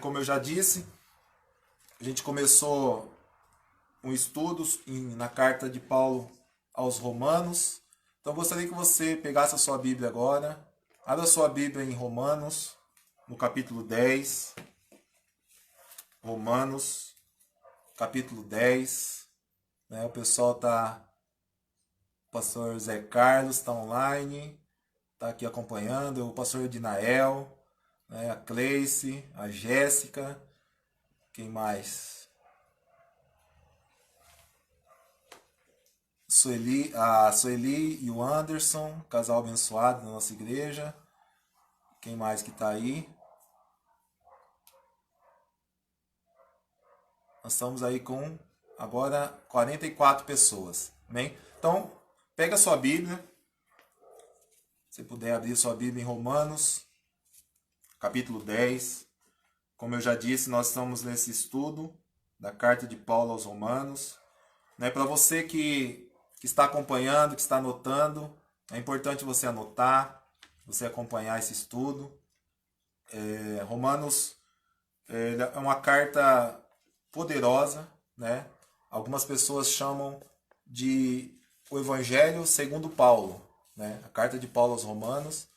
Como eu já disse, a gente começou um estudo na carta de Paulo aos Romanos. Então, eu gostaria que você pegasse a sua Bíblia agora. Abra a sua Bíblia em Romanos, no capítulo 10. Romanos, capítulo 10. O pessoal tá... O pastor Zé Carlos está online, está aqui acompanhando. O pastor Edinael, a Cleice, a Jéssica. Quem mais? A Sueli e o Anderson, casal abençoado da nossa igreja. Quem mais que está aí? Nós estamos aí com agora 44 pessoas. Amém? Então, pega a sua Bíblia. Se puder abrir sua Bíblia em Romanos, capítulo 10. Como eu já disse, nós estamos nesse estudo da carta de Paulo aos Romanos. Para você que está acompanhando, que está anotando, é importante você anotar, você acompanhar esse estudo. Romanos é uma carta poderosa, né? Algumas pessoas chamam de o Evangelho segundo Paulo, né? A carta de Paulo aos Romanos.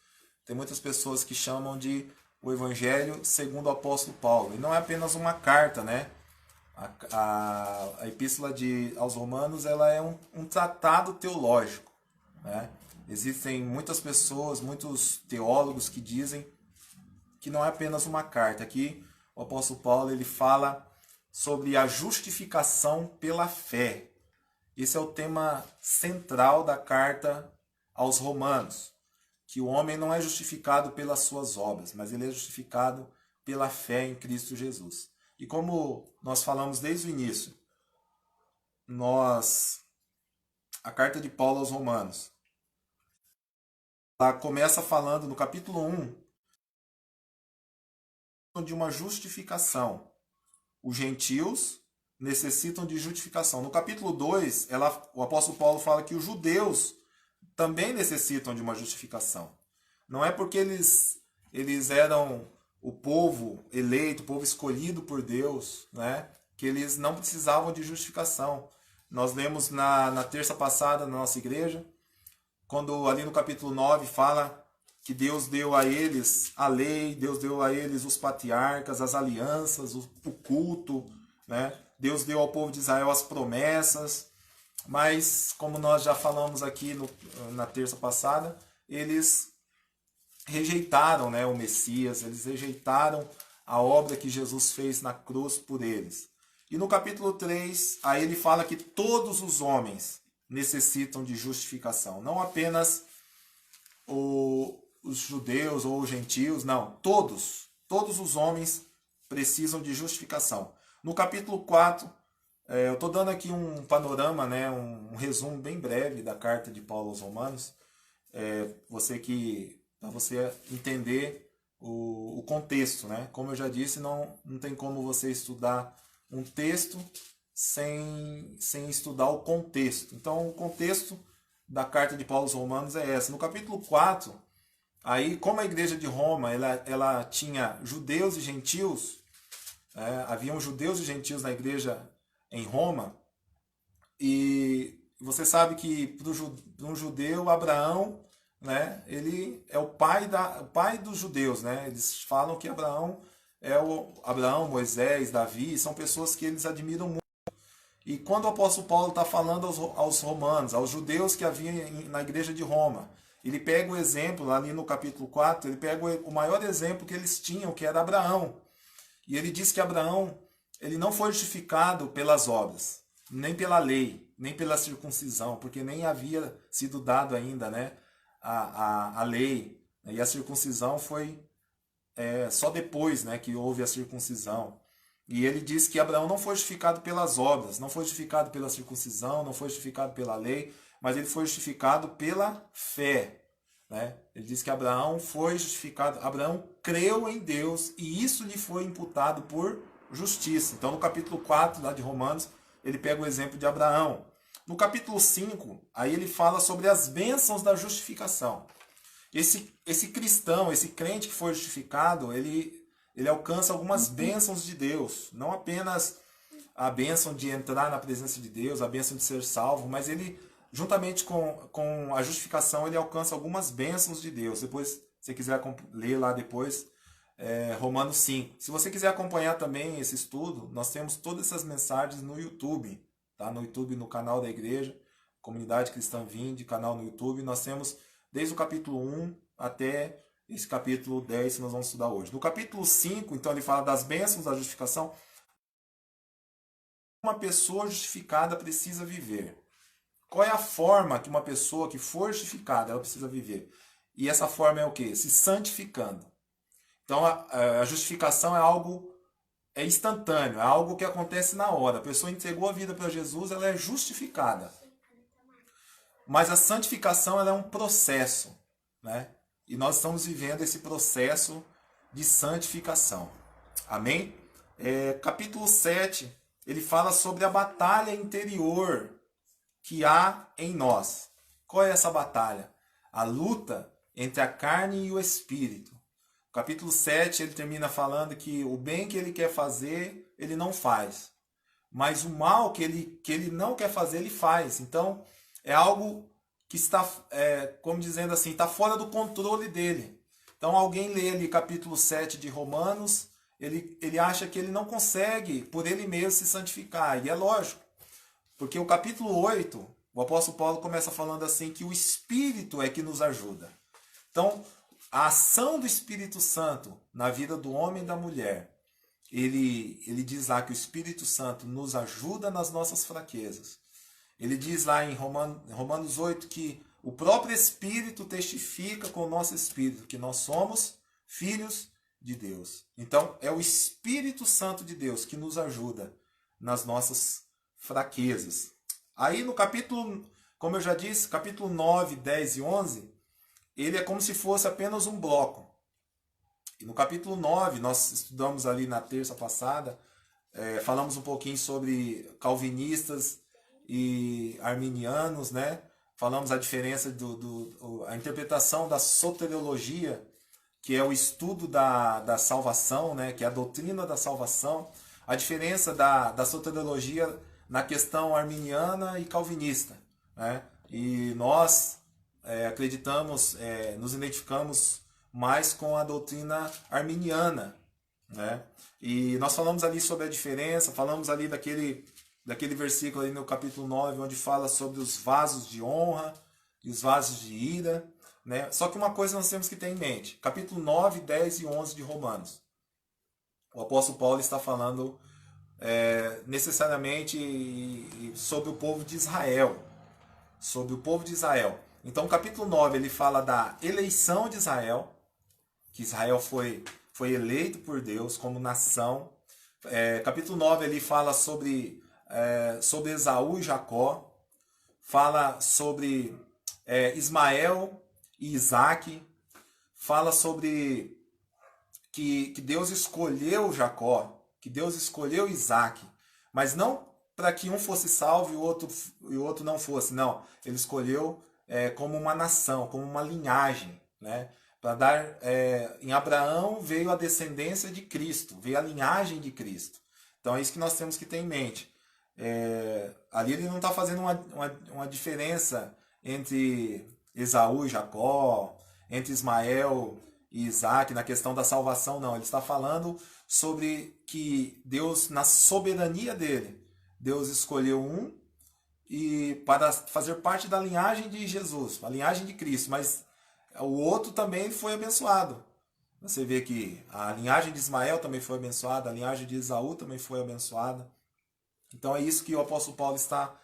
Tem muitas pessoas que chamam de o Evangelho segundo o apóstolo Paulo. E não é apenas uma carta, né? A epístola aos Romanos ela é um tratado teológico, né? Existem muitas pessoas, muitos teólogos que dizem que não é apenas uma carta. Aqui o apóstolo Paulo ele fala sobre a justificação pela fé. Esse é o tema central da carta aos Romanos, que o homem não é justificado pelas suas obras, mas ele é justificado pela fé em Cristo Jesus. E como nós falamos desde o início, a carta de Paulo aos Romanos, ela começa falando no capítulo 1 de uma justificação. Os gentios necessitam de justificação. No capítulo 2, o apóstolo Paulo fala que os judeus também necessitam de uma justificação. Não é porque eles eram o povo eleito, o povo escolhido por Deus, né, que eles não precisavam de justificação. Nós lemos na terça passada na nossa igreja, quando ali no capítulo 9 fala que Deus deu a eles a lei, Deus deu a eles os patriarcas, as alianças, o culto, né? Deus deu ao povo de Israel as promessas, mas como nós já falamos aqui na terça passada, eles rejeitaram, né, o Messias, eles rejeitaram a obra que Jesus fez na cruz por eles. E no capítulo 3, aí ele fala que todos os homens necessitam de justificação, não apenas os judeus ou os gentios, não, todos os homens precisam de justificação. No capítulo 4, eu estou dando aqui um panorama, né, um resumo bem breve da carta de Paulo aos Romanos, para você entender o contexto, né? Como eu já disse, não tem como você estudar um texto sem estudar o contexto. Então, o contexto da carta de Paulo aos Romanos é essa. No capítulo 4, aí, como a igreja de Roma ela tinha judeus e gentios, haviam judeus e gentios na igreja em Roma, e você sabe que para um judeu, Abraão, né, ele é o pai dos judeus, né? Eles falam que Abraão Abraão, Moisés, Davi, são pessoas que eles admiram muito. E quando o apóstolo Paulo está falando aos romanos, aos judeus que haviam na igreja de Roma, ele pega o exemplo, ali no capítulo 4, ele pega o maior exemplo que eles tinham, que era Abraão. E ele diz que Abraão ele não foi justificado pelas obras, nem pela lei, nem pela circuncisão, porque nem havia sido dado ainda, né, a lei. E a circuncisão foi só depois, né, que houve a circuncisão. E ele diz que Abraão não foi justificado pelas obras, não foi justificado pela circuncisão, não foi justificado pela lei, mas ele foi justificado pela fé. Né? Ele diz que Abraão foi justificado, Abraão creu em Deus e isso lhe foi imputado por justiça. Então no capítulo 4 lá de Romanos, ele pega o exemplo de Abraão. No capítulo 5, aí ele fala sobre as bênçãos da justificação. Esse cristão, esse crente que foi justificado, ele alcança algumas bênçãos de Deus, não apenas a bênção de entrar na presença de Deus, a bênção de ser salvo, mas ele, juntamente com a justificação, ele alcança algumas bênçãos de Deus. Depois, se você quiser ler lá depois, Romanos 5. Se você quiser acompanhar também esse estudo, nós temos todas essas mensagens no YouTube, tá? No YouTube, no canal da igreja, Comunidade Cristã Vinde, canal no YouTube, nós temos desde o capítulo 1 até esse capítulo 10 que nós vamos estudar hoje. No capítulo 5, então, ele fala das bênçãos da justificação. Uma pessoa justificada precisa viver. Qual é a forma que uma pessoa que for justificada ela precisa viver? E essa forma é o quê? Se santificando. Então, a justificação é algo instantâneo, é algo que acontece na hora. A pessoa entregou a vida para Jesus, ela é justificada. Mas a santificação ela é um processo, né? E nós estamos vivendo esse processo de santificação. Amém? Capítulo 7, ele fala sobre a batalha interior que há em nós. Qual é essa batalha? A luta entre a carne e o espírito. Capítulo 7, ele termina falando que o bem que ele quer fazer, ele não faz. Mas o mal que ele não quer fazer, ele faz. Então, é algo que está, como dizendo assim, está fora do controle dele. Então, alguém lê ali capítulo 7 de Romanos, ele acha que ele não consegue, por ele mesmo, se santificar. E é lógico, porque o capítulo 8, o apóstolo Paulo começa falando assim, que o Espírito é que nos ajuda. Então, a ação do Espírito Santo na vida do homem e da mulher, ele diz lá que o Espírito Santo nos ajuda nas nossas fraquezas. Ele diz lá em Romanos 8 que o próprio Espírito testifica com o nosso Espírito que nós somos filhos de Deus. Então, é o Espírito Santo de Deus que nos ajuda nas nossas fraquezas. Aí no capítulo, como eu já disse, capítulo 9, 10 e 11, ele é como se fosse apenas um bloco. E no capítulo 9, nós estudamos ali na terça passada, falamos um pouquinho sobre calvinistas e arminianos, né? Falamos a diferença a interpretação da soteriologia, que é o estudo da salvação, né? Que é a doutrina da salvação, a diferença da soteriologia na questão arminiana e calvinista, né? E nós acreditamos, nos identificamos mais com a doutrina arminiana, né? E nós falamos ali sobre a diferença, falamos ali daquele versículo ali no capítulo 9, onde fala sobre os vasos de honra e os vasos de ira, né? Só que uma coisa nós temos que ter em mente, capítulo 9, 10 e 11 de Romanos. O apóstolo Paulo está falando necessariamente sobre o povo de Israel, sobre o povo de Israel. Então, capítulo 9, ele fala da eleição de Israel, que Israel foi eleito por Deus como nação. Capítulo 9, ele fala sobre Esaú e Jacó, fala sobre Ismael e Isaac, fala sobre que Deus escolheu Jacó, que Deus escolheu Isaac, mas não para que um fosse salvo e o outro não fosse, não. Ele escolheu como uma nação, como uma linhagem, né? Para dar, em Abraão veio a descendência de Cristo, veio a linhagem de Cristo. Então é isso que nós temos que ter em mente. Ali ele não está fazendo uma diferença entre Esaú e Jacó, entre Ismael e Isaac na questão da salvação, não. Ele está falando sobre que Deus, na soberania dele, Deus escolheu um e para fazer parte da linhagem de Jesus, a linhagem de Cristo, mas o outro também foi abençoado. Você vê que a linhagem de Ismael também foi abençoada, a linhagem de Esaú também foi abençoada. Então é isso que o apóstolo Paulo está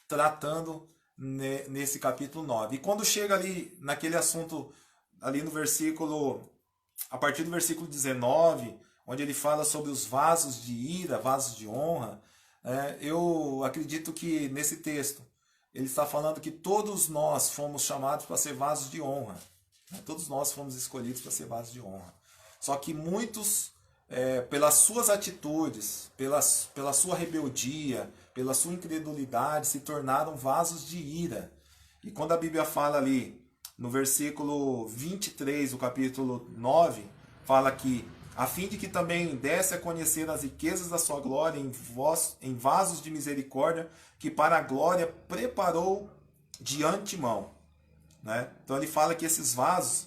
tratando nesse capítulo 9. E quando chega ali naquele assunto, ali no versículo, a partir do versículo 19, onde ele fala sobre os vasos de ira, vasos de honra, eu acredito que nesse texto ele está falando que todos nós fomos chamados para ser vasos de honra. Todos nós fomos escolhidos para ser vasos de honra. Só que muitos, pelas suas atitudes, pela sua rebeldia, pela sua incredulidade, se tornaram vasos de ira. E quando a Bíblia fala ali, no versículo 23 do capítulo 9, fala que a fim de que também desse a conhecer as riquezas da sua glória em vasos de misericórdia, que para a glória preparou de antemão. Né? Então ele fala que esses vasos,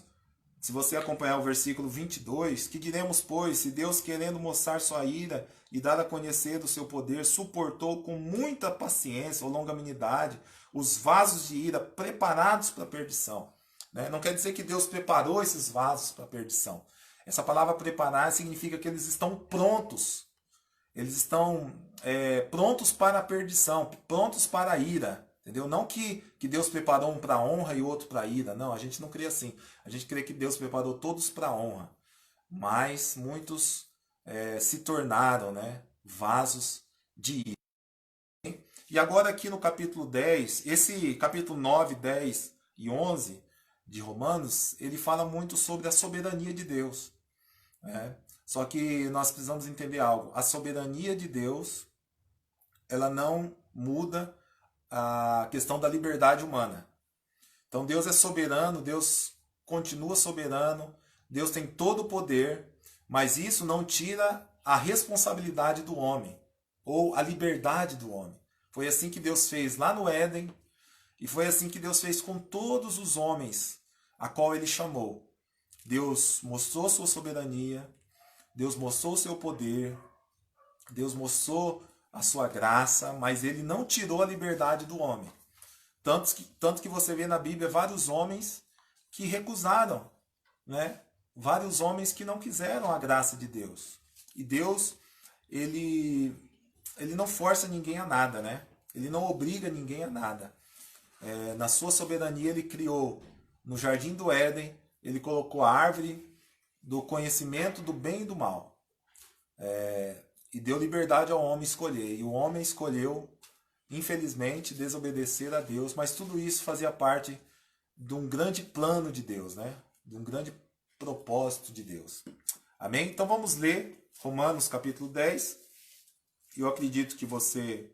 se você acompanhar o versículo 22, que diremos, pois, se Deus, querendo mostrar sua ira e dar a conhecer do seu poder, suportou com muita paciência ou longanimidade os vasos de ira preparados para a perdição. Né? Não quer dizer que Deus preparou esses vasos para a perdição. Essa palavra preparar significa que eles estão prontos. Eles estão prontos para a perdição, prontos para a ira. Entendeu? Não que Deus preparou um para a honra e outro para a ira. Não, a gente não crê assim. A gente crê que Deus preparou todos para a honra. Mas muitos se tornaram, né, vasos de ira. E agora aqui no capítulo 10, esse capítulo 9, 10 e 11 de Romanos, ele fala muito sobre a soberania de Deus. Né? Só que nós precisamos entender algo. A soberania de Deus, ela não muda a questão da liberdade humana. Então Deus é soberano, Deus continua soberano, Deus tem todo o poder, mas isso não tira a responsabilidade do homem, ou a liberdade do homem. Foi assim que Deus fez lá no Éden, e foi assim que Deus fez com todos os homens a qual ele chamou. Deus mostrou sua soberania, Deus mostrou seu poder, Deus mostrou a sua graça, mas ele não tirou a liberdade do homem. Tanto que você vê na Bíblia vários homens que recusaram, né? Vários homens que não quiseram a graça de Deus. E Deus, ele não força ninguém a nada, né? Ele não obriga ninguém a nada. Na sua soberania ele criou no jardim do Éden, ele colocou a árvore do conhecimento do bem e do mal. E deu liberdade ao homem escolher. E o homem escolheu, infelizmente, desobedecer a Deus, mas tudo isso fazia parte de um grande plano de Deus, né? De um grande propósito de Deus. Amém? Então vamos ler Romanos capítulo 10. Eu acredito que você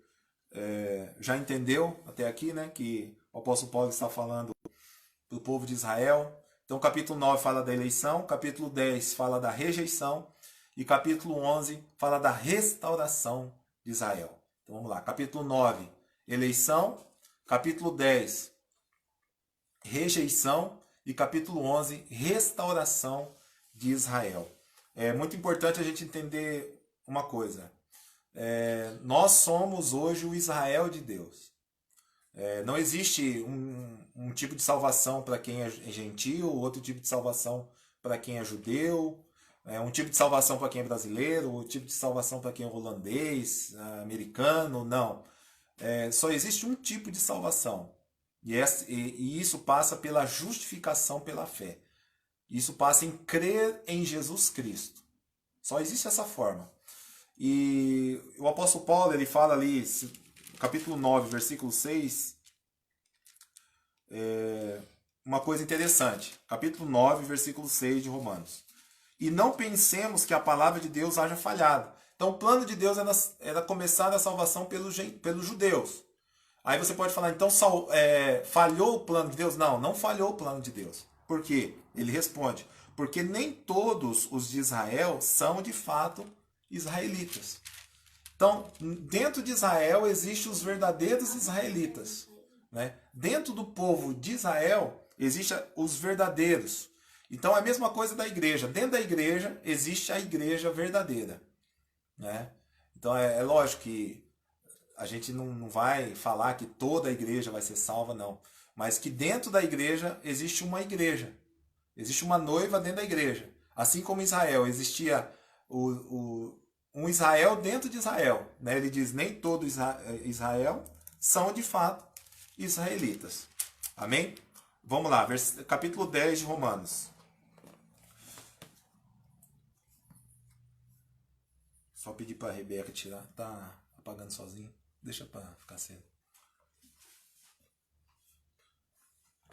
já entendeu até aqui, né? Que o apóstolo Paulo está falando para o povo de Israel. Então capítulo 9 fala da eleição, capítulo 10 fala da rejeição, e capítulo 11 fala da restauração de Israel. Então vamos lá. Capítulo 9, eleição. Capítulo 10, rejeição. E capítulo 11, restauração de Israel. É muito importante a gente entender uma coisa. Nós somos hoje o Israel de Deus. Não existe um tipo de salvação para quem é gentil, outro tipo de salvação para quem é judeu, um tipo de salvação para quem é brasileiro, um tipo de salvação para quem é holandês, americano, não. Só existe um tipo de salvação. E isso passa pela justificação pela fé. Isso passa em crer em Jesus Cristo. Só existe essa forma. E o apóstolo Paulo, ele fala ali, capítulo 9, versículo 6, uma coisa interessante. Capítulo 9, versículo 6 de Romanos. E não pensemos que a palavra de Deus haja falhado. Então o plano de Deus era começar a salvação pelos judeus. Aí você pode falar, então falhou o plano de Deus? Não, não falhou o plano de Deus. Por quê? Ele responde, porque nem todos os de Israel são de fato israelitas. Então, dentro de Israel existem os verdadeiros israelitas. Né? Dentro do povo de Israel existem os verdadeiros. Então é a mesma coisa da igreja. Dentro da igreja existe a igreja verdadeira. Né? Então é lógico que a gente não vai falar que toda a igreja vai ser salva, não. Mas que dentro da igreja existe uma igreja. Existe uma noiva dentro da igreja. Assim como em Israel existia um Israel dentro de Israel. Né? Ele diz, nem todo Israel são de fato israelitas. Amém? Vamos lá, capítulo 10 de Romanos. Só pedir para a Rebeca tirar. Tá apagando sozinho. Deixa para ficar cedo.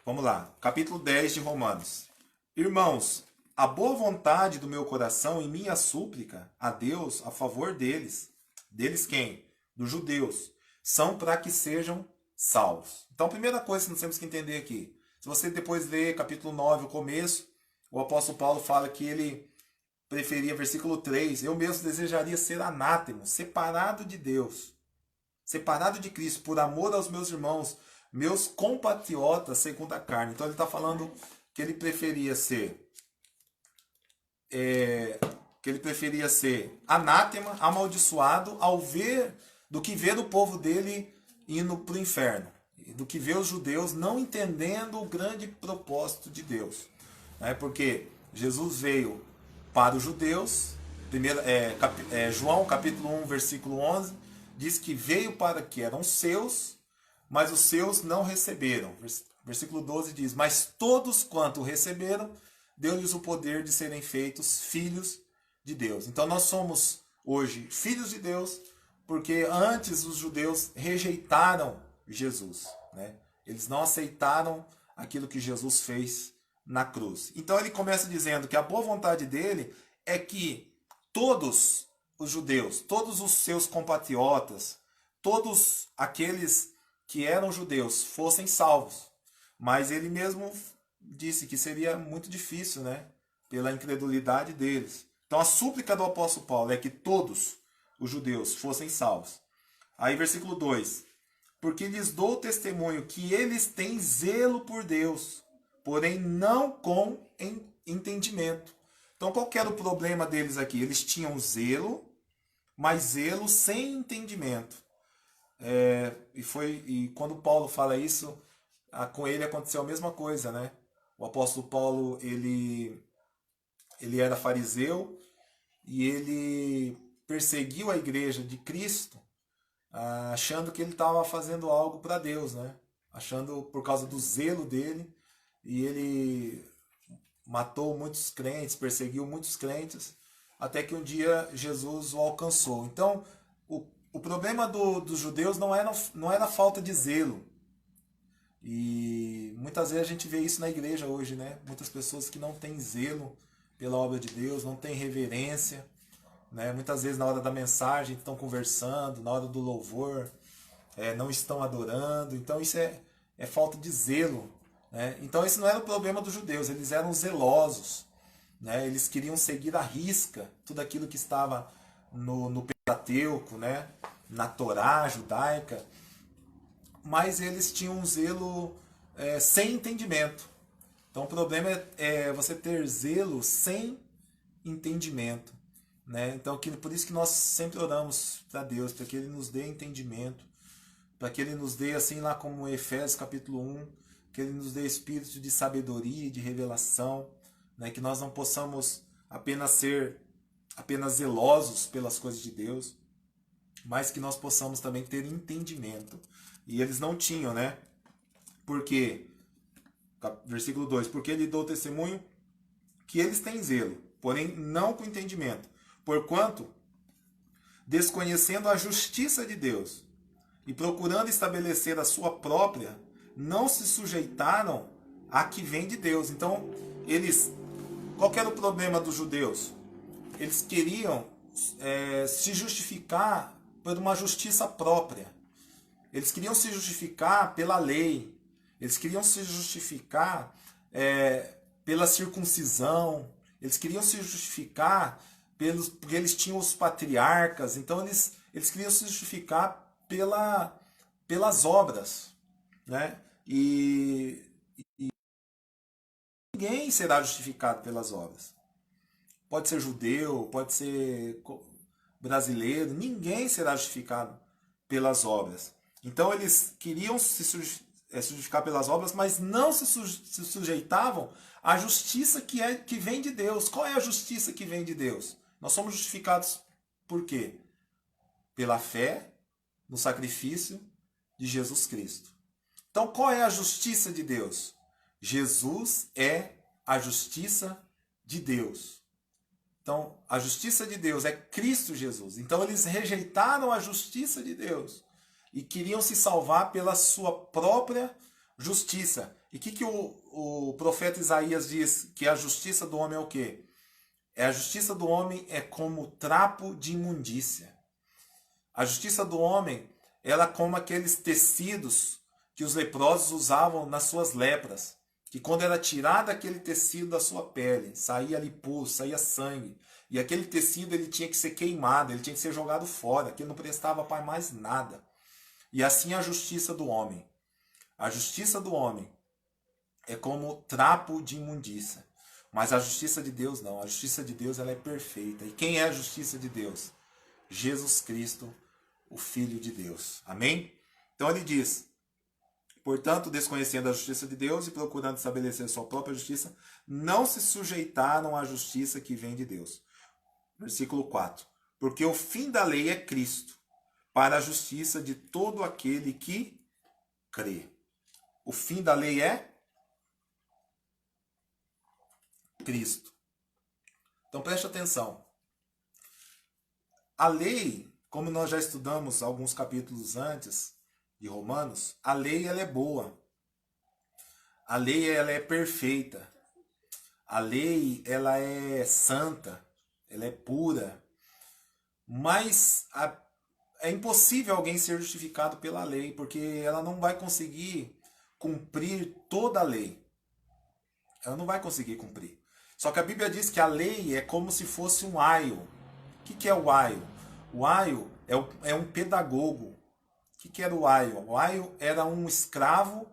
Vamos lá. Capítulo 10 de Romanos. Irmãos, a boa vontade do meu coração e minha súplica a Deus a favor deles. Deles quem? Dos judeus. São para que sejam salvos. Então, a primeira coisa que nós temos que entender aqui. Se você depois ler capítulo 9, o começo, o apóstolo Paulo fala que ele preferia, versículo 3, eu mesmo desejaria ser anátema, separado de Deus, separado de Cristo, por amor aos meus irmãos, meus compatriotas segundo a carne. Então ele está falando que ele preferia ser anátema, amaldiçoado, do que ver o povo dele indo para o inferno, do que ver os judeus não entendendo o grande propósito de Deus, né? Porque Jesus veio para os judeus, João capítulo 1, versículo 11, diz que veio para que eram seus, mas os seus não receberam. Versículo 12 diz, mas todos quanto receberam, deu-lhes o poder de serem feitos filhos de Deus. Então nós somos hoje filhos de Deus, porque antes os judeus rejeitaram Jesus, né? Eles não aceitaram aquilo que Jesus fez na cruz. Então ele começa dizendo que a boa vontade dele é que todos os judeus, todos os seus compatriotas, todos aqueles que eram judeus fossem salvos. Mas ele mesmo disse que seria muito difícil, né? Pela incredulidade deles. Então a súplica do apóstolo Paulo é que todos os judeus fossem salvos. Aí versículo 2. Porque lhes dou testemunho que eles têm zelo por Deus, porém não com entendimento. Então qual que era o problema deles aqui? Eles tinham zelo, mas zelo sem entendimento. E quando Paulo fala isso, com ele aconteceu a mesma coisa, né? O apóstolo Paulo, ele era fariseu e ele perseguiu a igreja de Cristo, achando que ele estava fazendo algo para Deus, né? Achando por causa do zelo dele, e ele matou muitos crentes, perseguiu muitos crentes, até que um dia Jesus o alcançou. Então, o problema dos judeus não era falta de zelo. E muitas vezes a gente vê isso na igreja hoje, né? Muitas pessoas que não têm zelo pela obra de Deus, não têm reverência, né? Muitas vezes na hora da mensagem estão conversando, na hora do louvor não estão adorando. Então isso é falta de zelo, né? Então esse não era o problema dos judeus, eles eram zelosos, né? Eles queriam seguir à risca tudo aquilo que estava no Pentateuco, né? Na Torá judaica, mas eles tinham um zelo sem entendimento. Então o problema é você ter zelo sem entendimento, né? Então por isso que nós sempre oramos para Deus, para que Ele nos dê entendimento, para que Ele nos dê, assim lá como Efésios capítulo 1, que Ele nos dê espírito de sabedoria e de revelação, né? Que nós não possamos apenas ser zelosos pelas coisas de Deus, mas que nós possamos também ter entendimento. E eles não tinham, né? Porque, versículo 2, porque lhe dou testemunho que eles têm zelo, porém não com entendimento. Porquanto, desconhecendo a justiça de Deus e procurando estabelecer a sua própria, não se sujeitaram a que vem de Deus. Então, qual que era o problema dos judeus? Eles queriam se justificar por uma justiça própria. Eles queriam se justificar pela lei. Eles queriam se justificar pela circuncisão. Eles queriam se justificar porque eles tinham os patriarcas. Então eles queriam se justificar pelas obras, né? E ninguém será justificado pelas obras. Pode ser judeu, pode ser brasileiro, ninguém será justificado pelas obras. Então eles queriam se justificar pelas obras, mas não se sujeitavam à justiça que vem de Deus. Qual é a justiça que vem de Deus? Nós somos justificados por quê? Pela fé no sacrifício de Jesus Cristo. Então qual é a justiça de Deus? Jesus é a justiça de Deus. Então a justiça de Deus é Cristo Jesus. Então eles rejeitaram a justiça de Deus e queriam se salvar pela sua própria justiça. E o que o profeta Isaías diz? Que a justiça do homem é o quê? A justiça do homem é como trapo de imundícia. A justiça do homem, ela é como aqueles tecidos que os leprosos usavam nas suas lepras. que quando era tirado aquele tecido da sua pele, saía ali pus, saía sangue, e aquele tecido ele tinha que ser queimado, ele tinha que ser jogado fora, que ele não prestava para mais nada. E assim a justiça do homem. A justiça do homem é como trapo de imundícia. Mas a justiça de Deus não. A justiça de Deus ela é perfeita. E quem é a justiça de Deus? Jesus Cristo, o Filho de Deus. Amém? Então ele diz: portanto, desconhecendo a justiça de Deus e procurando estabelecer sua própria justiça, não se sujeitaram à justiça que vem de Deus. Versículo 4. Porque o fim da lei é Cristo, para a justiça de todo aquele que crê. O fim da lei é Cristo. Então preste atenção. A lei, como nós já estudamos alguns capítulos antes de Romanos, a lei ela é boa. A lei ela é perfeita. A lei ela é santa, ela é pura. Mas é impossível alguém ser justificado pela lei, porque ela não vai conseguir cumprir toda a lei. Ela não vai conseguir cumprir. Só que a Bíblia diz que a lei é como se fosse um aio. O que é o aio? O aio é um pedagogo. O que era o aio? O aio era um escravo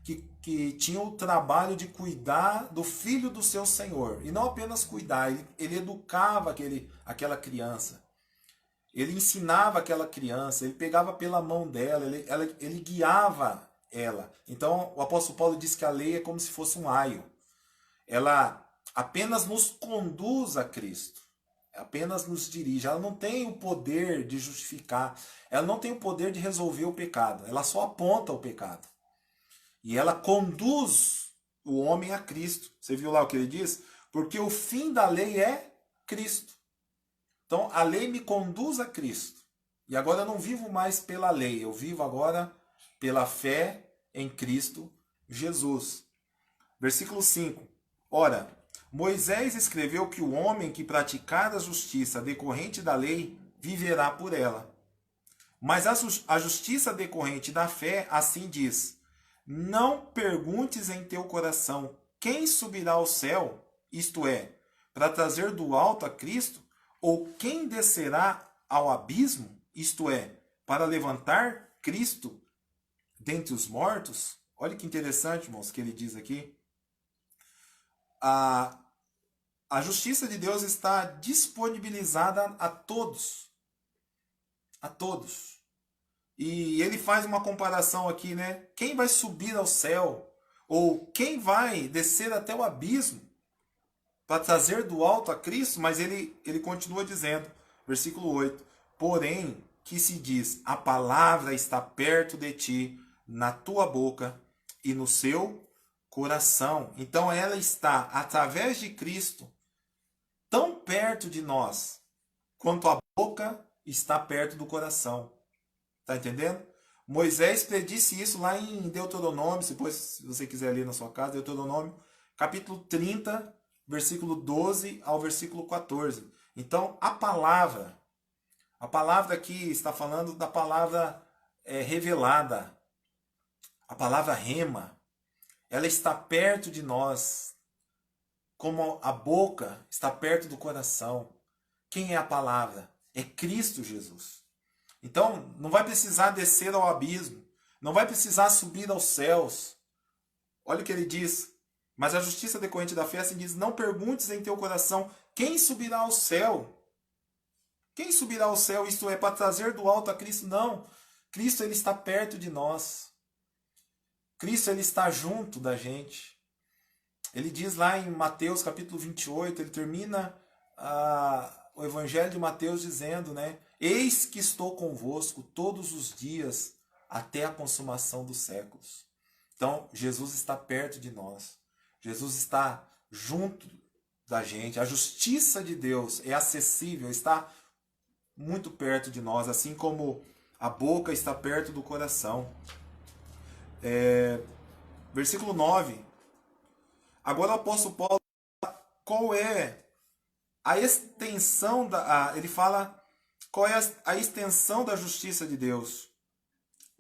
que tinha o trabalho de cuidar do filho do seu senhor. E não apenas cuidar, ele educava aquela criança. Ele ensinava aquela criança, ele pegava pela mão dela, ele guiava ela. Então o apóstolo Paulo diz que a lei é como se fosse um aio. Ela apenas nos conduz a Cristo, apenas nos dirige. Ela não tem o poder de justificar, ela não tem o poder de resolver o pecado, ela só aponta o pecado. E ela conduz o homem a Cristo. Você viu lá o que ele diz? Porque o fim da lei é Cristo. Então a lei me conduz a Cristo. E agora eu não vivo mais pela lei, eu vivo agora pela fé em Cristo Jesus. Versículo 5. Ora, Moisés escreveu que o homem que praticar a justiça decorrente da lei viverá por ela. Mas a justiça decorrente da fé assim diz: não perguntes em teu coração quem subirá ao céu, isto é, para trazer do alto a Cristo, ou quem descerá ao abismo, isto é, para levantar Cristo dentre os mortos. Olha que interessante, irmãos, que ele diz aqui. A justiça de Deus está disponibilizada a todos. A todos. E ele faz uma comparação aqui, né? Quem vai subir ao céu? Ou quem vai descer até o abismo para trazer do alto a Cristo? Mas ele continua dizendo, versículo 8: porém, que se diz, a palavra está perto de ti, na tua boca e no seu coração. Então ela está, através de Cristo, tão perto de nós, quanto a boca está perto do coração. Está entendendo? Moisés predisse isso lá em Deuteronômio, depois, se você quiser ler na sua casa, Deuteronômio, capítulo 30, versículo 12 ao versículo 14. Então, a palavra aqui está falando da palavra revelada, a palavra rema, ela está perto de nós, como a boca está perto do coração. Quem é a palavra? É Cristo Jesus. Então, não vai precisar descer ao abismo, não vai precisar subir aos céus. Olha o que ele diz: mas a justiça decorrente da fé assim diz, não perguntes em teu coração quem subirá ao céu. Quem subirá ao céu, isto é, para trazer do alto a Cristo? Não. Cristo ele está perto de nós. Cristo ele está junto da gente. Ele diz lá em Mateus capítulo 28, ele termina o Evangelho de Mateus dizendo, né? Eis que estou convosco todos os dias até a consumação dos séculos. Então, Jesus está perto de nós. Jesus está junto da gente. A justiça de Deus é acessível, está muito perto de nós, assim como a boca está perto do coração. Versículo 9. Agora o apóstolo Paulo, qual é a extensão ele fala qual é a extensão da justiça de Deus.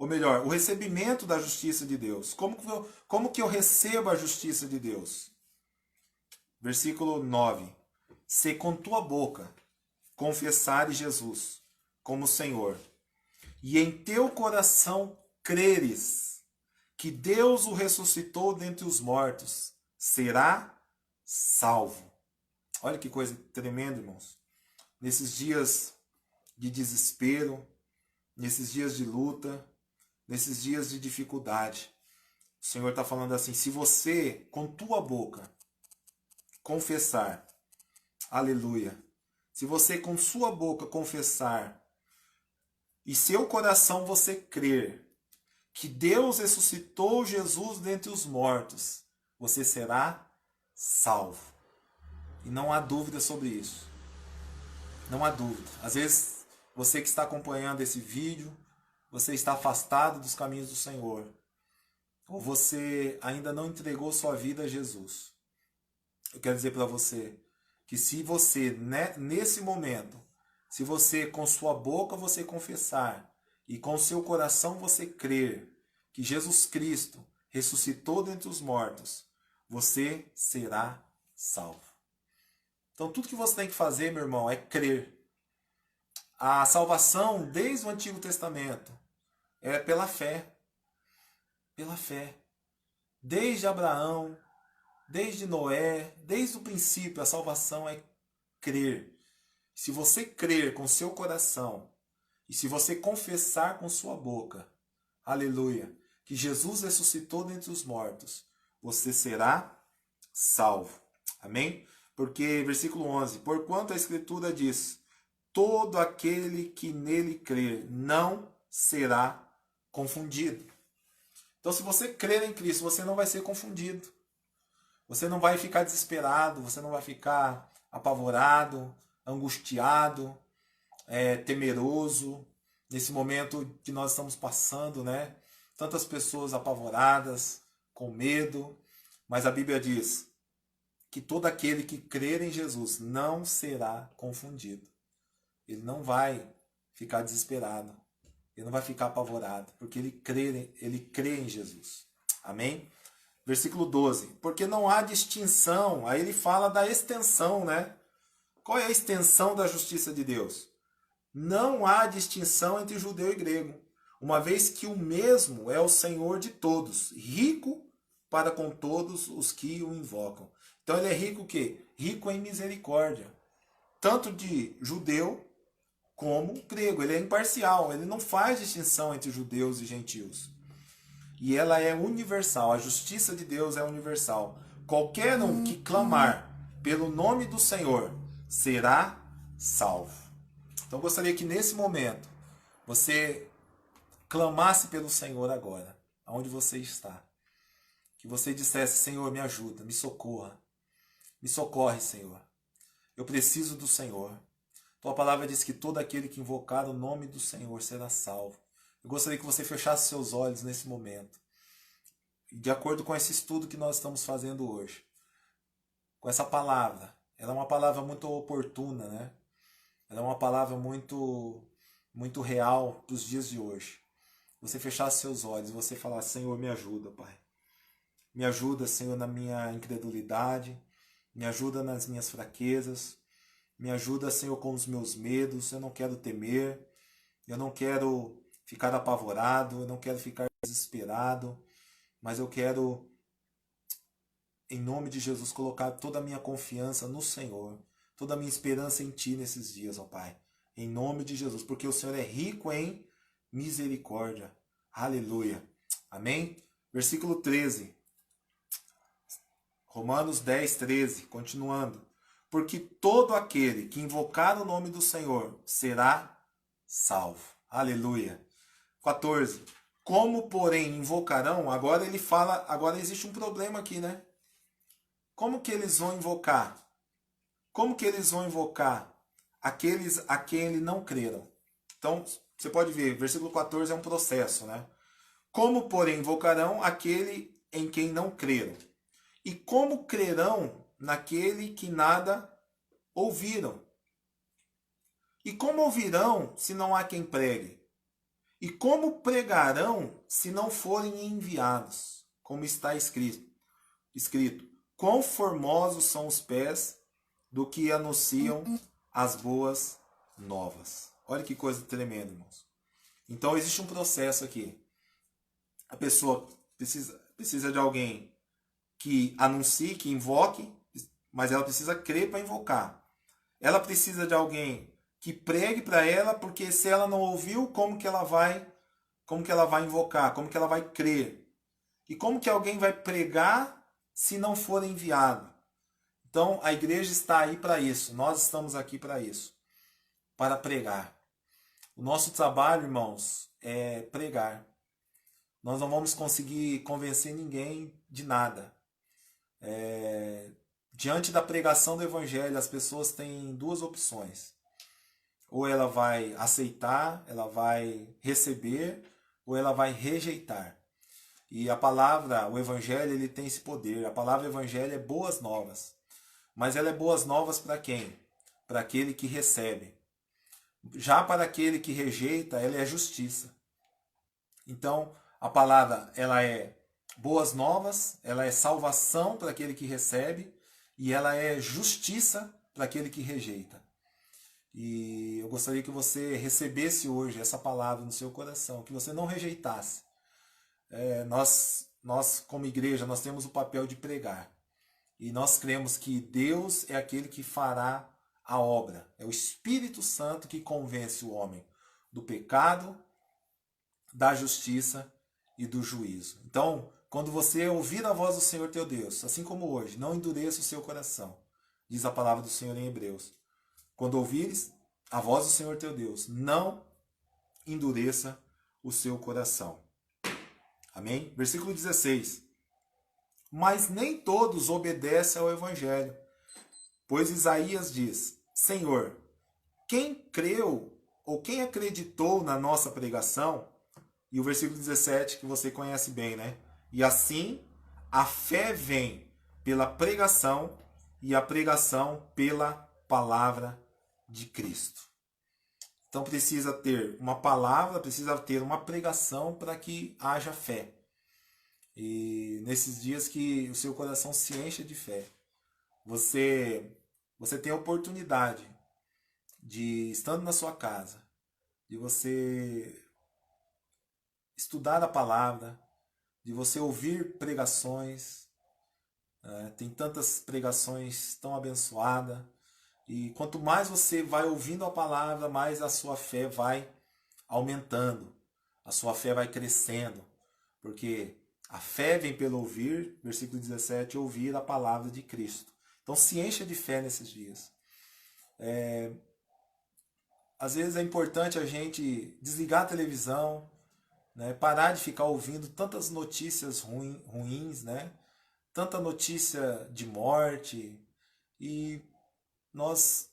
ou melhor, o recebimento da justiça de Deus. Como que eu recebo a justiça de Deus? Versículo 9. Se com tua boca confessares Jesus como Senhor, e em teu coração creres que Deus o ressuscitou dentre os mortos, será salvo. Olha que coisa tremenda, irmãos. Nesses dias de desespero, nesses dias de luta, nesses dias de dificuldade, o Senhor está falando assim: se você com tua boca confessar, aleluia, se você com sua boca confessar e seu coração você crer que Deus ressuscitou Jesus dentre os mortos, você será salvo. E não há dúvida sobre isso. Não há dúvida. Às vezes, você que está acompanhando esse vídeo, você está afastado dos caminhos do Senhor. Ou você ainda não entregou sua vida a Jesus. Eu quero dizer para você que se você, nesse momento, se você com sua boca você confessar e com seu coração você crer que Jesus Cristo ressuscitou dentre os mortos, você será salvo. Então tudo que você tem que fazer, meu irmão, é crer. A salvação, desde o Antigo Testamento, é pela fé. Pela fé. Desde Abraão, desde Noé, desde o princípio, a salvação é crer. Se você crer com seu coração e se você confessar com sua boca, aleluia, que Jesus ressuscitou dentre os mortos, você será salvo. Amém? Porque, versículo 11, porquanto a Escritura diz, todo aquele que nele crer não será confundido. Então, se você crer em Cristo, você não vai ser confundido. Você não vai ficar desesperado, você não vai ficar apavorado, angustiado, temeroso. Nesse momento que nós estamos passando, né? Tantas pessoas apavoradas, com medo. Mas a Bíblia diz que todo aquele que crer em Jesus não será confundido. Ele não vai ficar desesperado. Ele não vai ficar apavorado, porque ele crê em Jesus. Amém? Versículo 12. Porque não há distinção. Aí ele fala da extensão, né? Qual é a extensão da justiça de Deus? Não há distinção entre judeu e grego, uma vez que o mesmo é o Senhor de todos, rico para com todos os que o invocam. Então ele é rico o quê? Rico em misericórdia. Tanto de judeu como grego. Ele é imparcial, ele não faz distinção entre judeus e gentios. E ela é universal, a justiça de Deus é universal. Qualquer um que clamar pelo nome do Senhor será salvo. Então eu gostaria que nesse momento você clamasse pelo Senhor agora, aonde você está. Que você dissesse, Senhor, me ajuda, me socorra. Me socorre, Senhor. Eu preciso do Senhor. Tua palavra diz que todo aquele que invocar o nome do Senhor será salvo. Eu gostaria que você fechasse seus olhos nesse momento. De acordo com esse estudo que nós estamos fazendo hoje. Com essa palavra. Ela é uma palavra muito oportuna, né? Ela é uma palavra muito real para os dias de hoje. Você fechasse seus olhos e você falar, Senhor, me ajuda, Pai. Me ajuda, Senhor, na minha incredulidade. Me ajuda nas minhas fraquezas. Me ajuda, Senhor, com os meus medos. Eu não quero temer. Eu não quero ficar apavorado. Eu não quero ficar desesperado. Mas eu quero, em nome de Jesus, colocar toda a minha confiança no Senhor. Toda a minha esperança em Ti nesses dias, ó Pai. Em nome de Jesus. Porque o Senhor é rico em misericórdia. Aleluia. Amém? Versículo 13. Romanos 10, 13. Continuando. Porque todo aquele que invocar o nome do Senhor será salvo. Aleluia. 14. Como, porém, invocarão? Agora ele fala, agora existe um problema aqui, né? Como que eles vão invocar? Como que eles vão invocar aqueles a quem ele não creram? Então, você pode ver, versículo 14 é um processo, né? Como, porém, invocarão aquele em quem não creram? E como crerão naquele que nada ouviram? E como ouvirão se não há quem pregue? E como pregarão se não forem enviados? Como está escrito: quão formosos são os pés do que anunciam as boas novas. Olha que coisa tremenda, irmãos. Então existe um processo aqui. A pessoa precisa de alguém que anuncie, que invoque, mas ela precisa crer para invocar. Ela precisa de alguém que pregue para ela, porque se ela não ouviu, como que ela vai invocar? Como que ela vai crer? E como que alguém vai pregar se não for enviado? Então a igreja está aí para isso. Nós estamos aqui para isso, para pregar. O nosso trabalho, irmãos, é pregar. Nós não vamos conseguir convencer ninguém de nada. Diante da pregação do evangelho, as pessoas têm duas opções. Ou ela vai aceitar, ela vai receber, ou ela vai rejeitar. E a palavra, o evangelho, ele tem esse poder. A palavra evangelho é boas novas. Mas ela é boas novas para quem? Para aquele que recebe. Já para aquele que rejeita, ela é justiça. Então, a palavra, ela é boas novas, ela é salvação para aquele que recebe e ela é justiça para aquele que rejeita. E eu gostaria que você recebesse hoje essa palavra no seu coração, que você não rejeitasse. Nós, como igreja, nós temos o papel de pregar. E nós cremos que Deus é aquele que fará a obra. É o Espírito Santo que convence o homem do pecado, da justiça e do juízo. Então, quando você ouvir a voz do Senhor teu Deus, assim como hoje, não endureça o seu coração, diz a palavra do Senhor em Hebreus. Quando ouvires a voz do Senhor teu Deus, não endureça o seu coração. Amém? Versículo 16. Mas nem todos obedecem ao Evangelho, pois Isaías diz: Senhor, quem creu ou quem acreditou na nossa pregação? E o versículo 17, que você conhece bem, né? E assim, a fé vem pela pregação e a pregação pela palavra de Cristo. Então precisa ter uma palavra, precisa ter uma pregação para que haja fé. E nesses dias que o seu coração se encha de fé, você tem a oportunidade de, estando na sua casa, de você estudar a palavra, de você ouvir pregações. Tem tantas pregações tão abençoadas. E quanto mais você vai ouvindo a palavra, mais a sua fé vai aumentando. A sua fé vai crescendo. Porque a fé vem pelo ouvir, versículo 17, ouvir a palavra de Cristo. Então se encha de fé nesses dias. Às vezes é importante a gente desligar a televisão, né? Parar de ficar ouvindo tantas notícias ruins, né? Tanta notícia de morte, e nós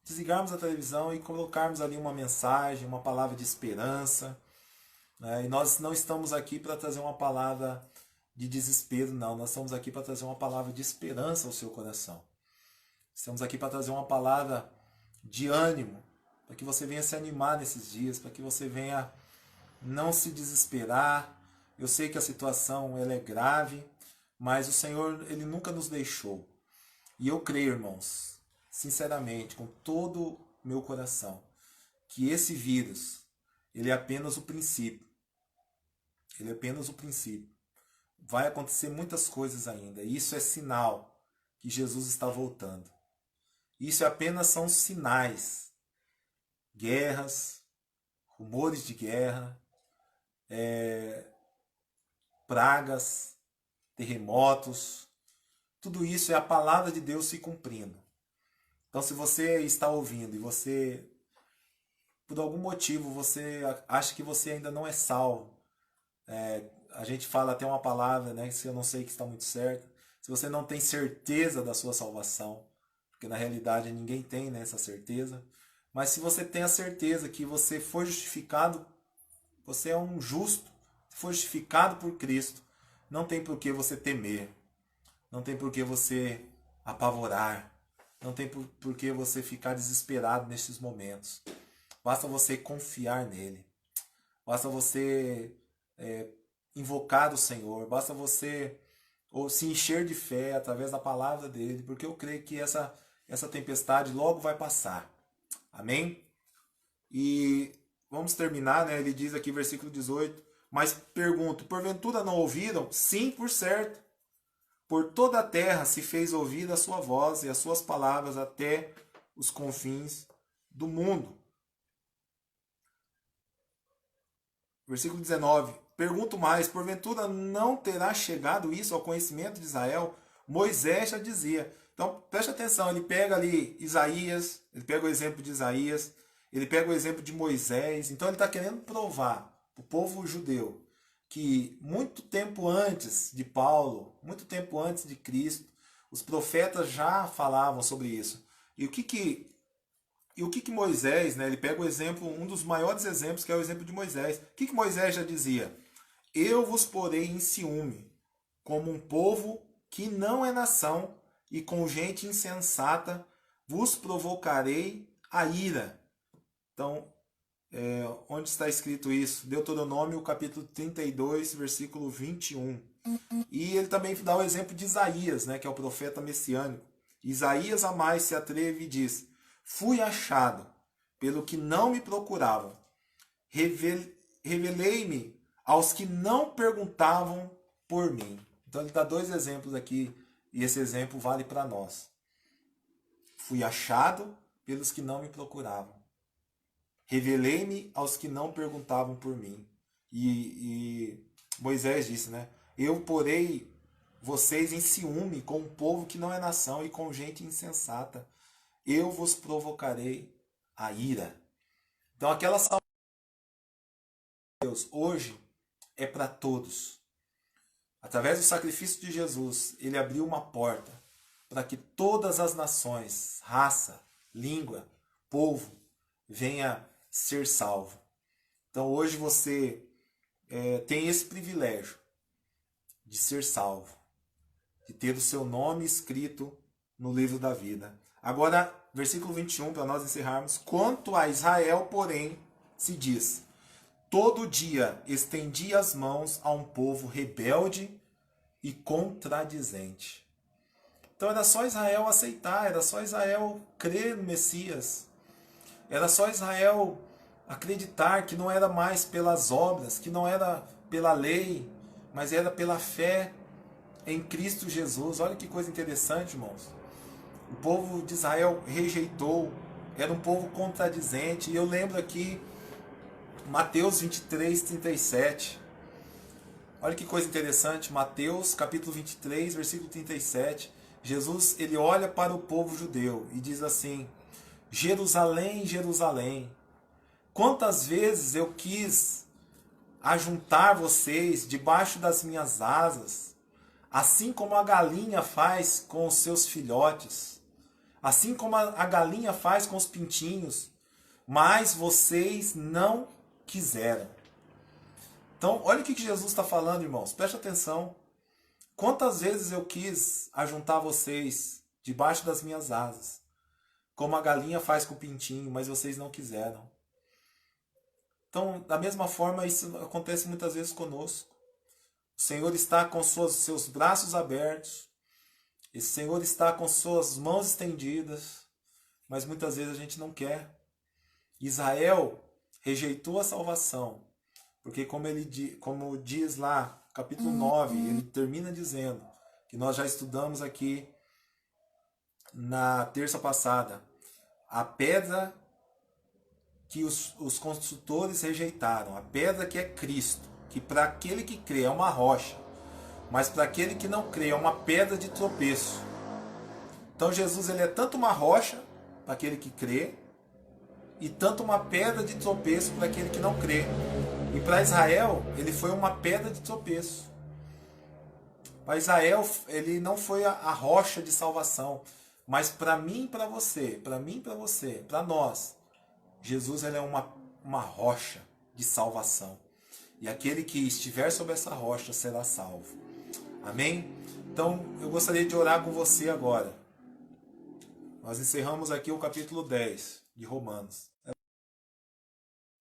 desligarmos a televisão e colocarmos ali uma mensagem, uma palavra de esperança, né? E nós não estamos aqui para trazer uma palavra de desespero, não. Nós estamos aqui para trazer uma palavra de esperança ao seu coração. Estamos aqui para trazer uma palavra de ânimo, para que você venha se animar nesses dias, para que você venha não se desesperar. Eu sei que a situação ela é grave, mas o Senhor ele nunca nos deixou. E eu creio, irmãos, sinceramente, com todo o meu coração, que esse vírus ele é apenas o princípio. Ele é apenas o princípio. Vai acontecer muitas coisas ainda. E isso é sinal que Jesus está voltando. Isso apenas são sinais. Guerras, rumores de guerra, pragas, terremotos, tudo isso é a palavra de Deus se cumprindo. Então se você está ouvindo e você, por algum motivo, você acha que você ainda não é salvo, a gente fala até uma palavra, né, que eu não sei que está muito certa, se você não tem certeza da sua salvação, porque na realidade ninguém tem, né, essa certeza, mas se você tem a certeza que você foi justificado, você é um justo, foi justificado por Cristo, não tem por que você temer, não tem por que você apavorar, não tem por que você ficar desesperado nesses momentos. Basta você confiar nele. basta você invocar o Senhor, basta você ou se encher de fé através da palavra dele, porque eu creio que essa tempestade logo vai passar. Amém? E vamos terminar, né? Ele diz aqui, versículo 18, mas pergunto, porventura não ouviram? Sim, por certo. Por toda a terra se fez ouvir a sua voz e as suas palavras até os confins do mundo. Versículo 19. Pergunto mais, porventura não terá chegado isso ao conhecimento de Israel? Moisés já dizia. Então, preste atenção, ele pega ali Isaías, ele pega o exemplo de Isaías, ele pega o exemplo de Moisés. Então, ele está querendo provar para o povo judeu que muito tempo antes de Paulo, muito tempo antes de Cristo, os profetas já falavam sobre isso. E o que Moisés, né, ele pega o exemplo, um dos maiores exemplos, que é o exemplo de Moisés. O que Moisés já dizia? Eu vos porei em ciúme, como um povo que não é nação, e com gente insensata vos provocarei a ira. Então, onde está escrito isso? Deuteronômio capítulo 32, versículo 21. E ele também dá o exemplo de Isaías, né, que é o profeta messiânico. Isaías a mais se atreve e diz: fui achado pelo que não me procuravam. Revelei-me aos que não perguntavam por mim. Então ele dá dois exemplos aqui, e esse exemplo vale para nós. Fui achado pelos que não me procuravam. Revelei-me aos que não perguntavam por mim. E Moisés disse, né? Eu porei vocês em ciúme com um povo que não é nação e com gente insensata. Eu vos provocarei a ira. Então aquela salvação de Deus hoje é para todos. Através do sacrifício de Jesus, ele abriu uma porta para que todas as nações, raça, língua, povo, venha ser salvo. Então hoje você tem esse privilégio de ser salvo, de ter o seu nome escrito no livro da vida. Agora, versículo 21, para nós encerrarmos. Quanto a Israel, porém, se diz: todo dia estendi as mãos a um povo rebelde e contradizente. Então era só Israel aceitar, era só Israel crer no Messias. Era só Israel acreditar que não era mais pelas obras, que não era pela lei, mas era pela fé em Cristo Jesus. Olha que coisa interessante, irmãos. O povo de Israel rejeitou, era um povo contradizente. E eu lembro aqui, Mateus 23, 37. Olha que coisa interessante, Mateus capítulo 23, versículo 37. Jesus, ele olha para o povo judeu e diz assim: Jerusalém, Jerusalém, quantas vezes eu quis ajuntar vocês debaixo das minhas asas, assim como a galinha faz com os seus filhotes, assim como a galinha faz com os pintinhos, mas vocês não quiseram. Então, olha o que Jesus está falando, irmãos. Preste atenção. Quantas vezes eu quis ajuntar vocês debaixo das minhas asas, como a galinha faz com o pintinho, mas vocês não quiseram. Então, da mesma forma, isso acontece muitas vezes conosco. O Senhor está com seus braços abertos, o Senhor está com suas mãos estendidas, mas muitas vezes a gente não quer. Israel rejeitou a salvação, porque como diz lá, capítulo 9, ele termina dizendo, que nós já estudamos aqui na terça passada, a pedra que os construtores rejeitaram, a pedra que é Cristo, que para aquele que crê é uma rocha, mas para aquele que não crê é uma pedra de tropeço. Então Jesus, ele é tanto uma rocha para aquele que crê, e tanto uma pedra de tropeço para aquele que não crê. E para Israel, ele foi uma pedra de tropeço. Para Israel, ele não foi a rocha de salvação. Mas para mim e para você, para nós, Jesus, ele é uma rocha de salvação. E aquele que estiver sobre essa rocha será salvo. Amém? Então, eu gostaria de orar com você agora. Nós encerramos aqui o capítulo 10 de Romanos.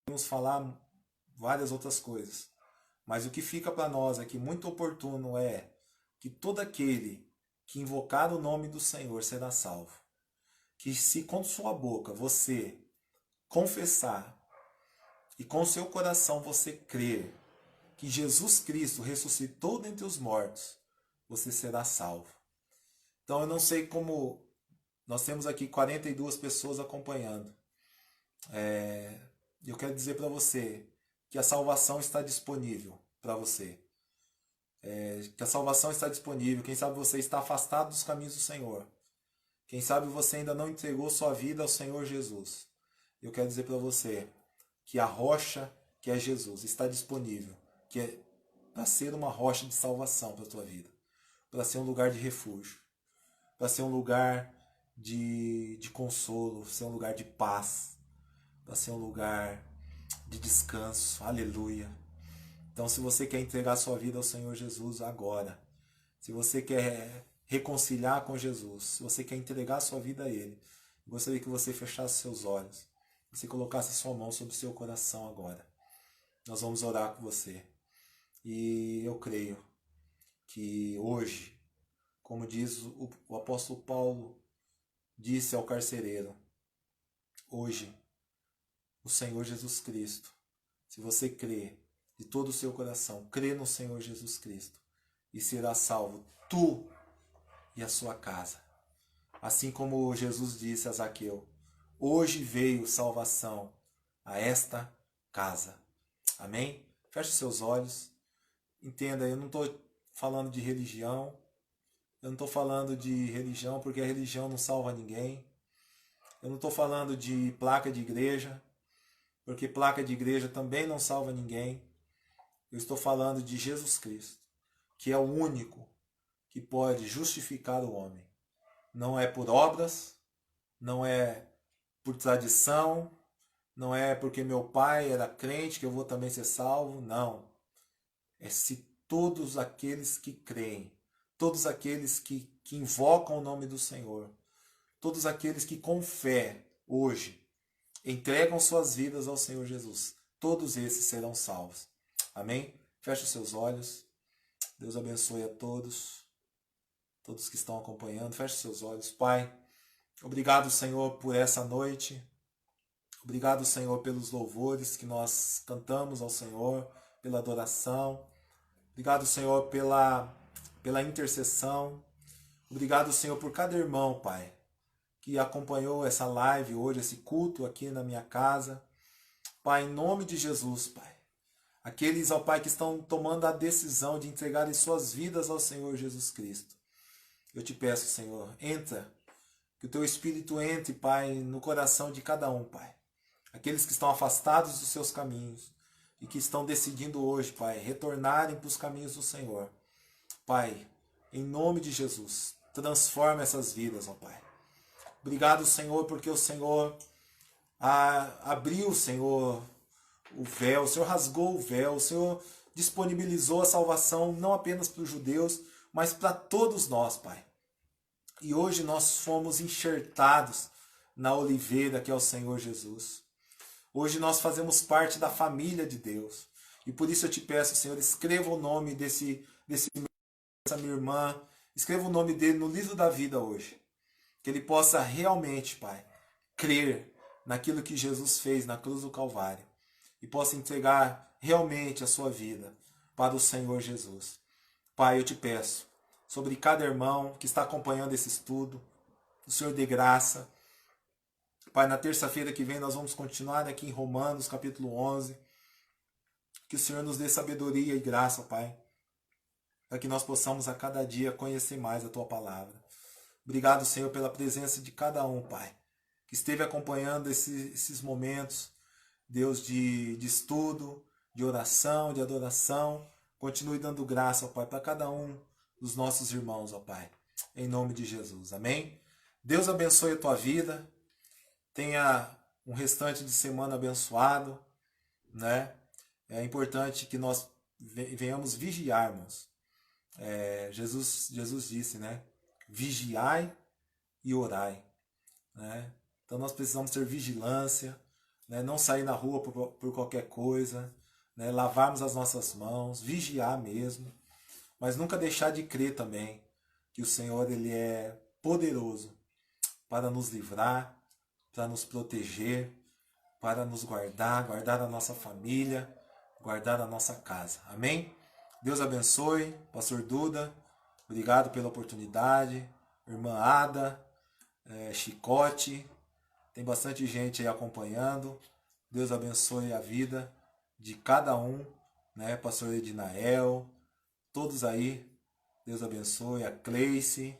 Vamos falar várias outras coisas. Mas o que fica para nós aqui muito oportuno é que todo aquele que invocar o nome do Senhor será salvo. Que se com sua boca você confessar e com seu coração você crer que Jesus Cristo ressuscitou dentre os mortos, você será salvo. Então eu não sei como... Nós temos aqui 42 pessoas acompanhando. Eu quero dizer para você que a salvação está disponível para você. Que a salvação está disponível. Quem sabe você está afastado dos caminhos do Senhor. Quem sabe você ainda não entregou sua vida ao Senhor Jesus. Eu quero dizer para você que a rocha, que é Jesus, está disponível, que é para ser uma rocha de salvação para a tua vida, para ser um lugar de refúgio, para ser um lugar de consolo, ser um lugar de paz, para ser um lugar de descanso. Aleluia. Então, se você quer entregar sua vida ao Senhor Jesus agora, se você quer reconciliar com Jesus, se você quer entregar sua vida a Ele, eu gostaria que você fechasse seus olhos, você colocasse sua mão sobre o seu coração agora. Nós vamos orar com você. E eu creio que hoje, como diz o apóstolo Paulo, disse ao carcereiro, hoje, o Senhor Jesus Cristo, se você crê de todo o seu coração, crê no Senhor Jesus Cristo, e será salvo tu e a sua casa. Assim como Jesus disse a Zaqueu, hoje veio salvação a esta casa. Amém? Feche seus olhos. Entenda, eu não estou falando de religião. Eu não estou falando de religião porque a religião não salva ninguém. Eu não estou falando de placa de igreja, porque placa de igreja também não salva ninguém. Eu estou falando de Jesus Cristo, que é o único que pode justificar o homem. Não é por obras, não é por tradição, não é porque meu pai era crente que eu vou também ser salvo. Não. É se todos aqueles que creem, todos aqueles que invocam o nome do Senhor, todos aqueles que com fé hoje entregam suas vidas ao Senhor Jesus, todos esses serão salvos. Amém? Feche os seus olhos. Deus abençoe a todos que estão acompanhando. Feche os seus olhos. Pai, obrigado, Senhor, por essa noite. Obrigado, Senhor, pelos louvores que nós cantamos ao Senhor, pela adoração. Obrigado, Senhor, pela intercessão. Obrigado, Senhor, por cada irmão, Pai, que acompanhou essa live hoje, esse culto aqui na minha casa. Pai, em nome de Jesus, Pai. Aqueles, ó Pai, que estão tomando a decisão de entregarem suas vidas ao Senhor Jesus Cristo. Eu te peço, Senhor, entra, que o Teu Espírito entre, Pai, no coração de cada um, Pai. Aqueles que estão afastados dos seus caminhos e que estão decidindo hoje, Pai, retornarem para os caminhos do Senhor. Pai, em nome de Jesus, transforma essas vidas, ó Pai. Obrigado, Senhor, porque o Senhor abriu, Senhor, o véu, o Senhor rasgou o véu, o Senhor disponibilizou a salvação não apenas para os judeus, mas para todos nós, Pai. E hoje nós fomos enxertados na oliveira que é o Senhor Jesus. Hoje nós fazemos parte da família de Deus. E por isso eu te peço, Senhor, escreva o nome dessa minha irmã, escreva o nome dele no livro da vida hoje. Que ele possa realmente, Pai, crer naquilo que Jesus fez na cruz do Calvário. E possa entregar realmente a sua vida para o Senhor Jesus. Pai, eu te peço, sobre cada irmão que está acompanhando esse estudo, o Senhor dê graça. Pai, na terça-feira que vem nós vamos continuar aqui em Romanos, capítulo 11. Que o Senhor nos dê sabedoria e graça, Pai, para que nós possamos a cada dia conhecer mais a Tua palavra. Obrigado, Senhor, pela presença de cada um, Pai, que esteve acompanhando esses momentos, Deus, de estudo, de oração, de adoração. Continue dando graça, ó Pai, para cada um dos nossos irmãos, ó Pai, em nome de Jesus. Amém? Deus abençoe a tua vida. Tenha um restante de semana abençoado, né? É importante que nós venhamos vigiarmos. Jesus disse, né? Vigiai e orai, né? Então nós precisamos ter vigilância, né? Não sair na rua por qualquer coisa, né? Lavarmos as nossas mãos, vigiar mesmo, mas nunca deixar de crer também que o Senhor ele é poderoso para nos livrar, para nos proteger, para nos guardar, guardar a nossa família, guardar a nossa casa. Amém? Deus abençoe, Pastor Duda, obrigado pela oportunidade, irmã Ada, Chicote, tem bastante gente aí acompanhando. Deus abençoe a vida de cada um, né? Pastor Edinael, todos aí, Deus abençoe, a Cleice,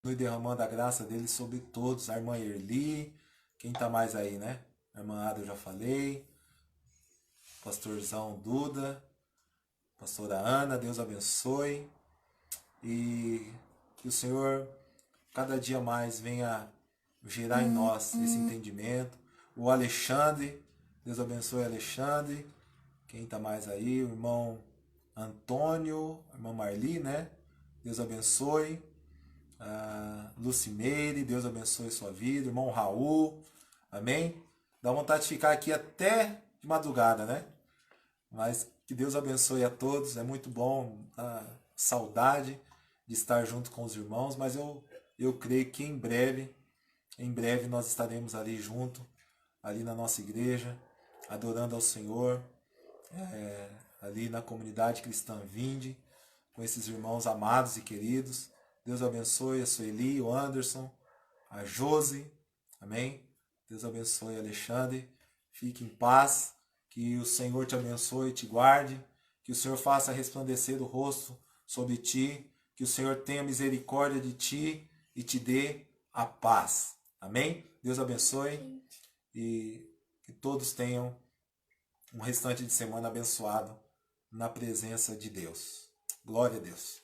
continue derramando a graça dele sobre todos, a irmã Erli, quem tá mais aí, né? A irmã Ada eu já falei, pastorzão Duda, pastora Ana, Deus abençoe e que o Senhor cada dia mais venha gerar em nós esse entendimento. O Alexandre, Deus abençoe Alexandre, quem tá mais aí, o irmão Antônio, a irmã Marli, né? Deus abençoe. Lucimeire, Deus abençoe sua vida. Irmão Raul, amém? Dá vontade de ficar aqui até de madrugada, né? Mas que Deus abençoe a todos. É muito bom, saudade de estar junto com os irmãos, mas eu creio que em breve nós estaremos ali junto, ali na nossa igreja, adorando ao Senhor, ali na comunidade cristã Vinde, com esses irmãos amados e queridos. Deus abençoe a Sueli, o Anderson, a Josi, amém? Deus abençoe a Alexandre, fique em paz, que o Senhor te abençoe e te guarde, que o Senhor faça resplandecer o rosto sobre ti, que o Senhor tenha misericórdia de ti e te dê a paz, amém? Deus abençoe e que todos tenham um restante de semana abençoado na presença de Deus. Glória a Deus.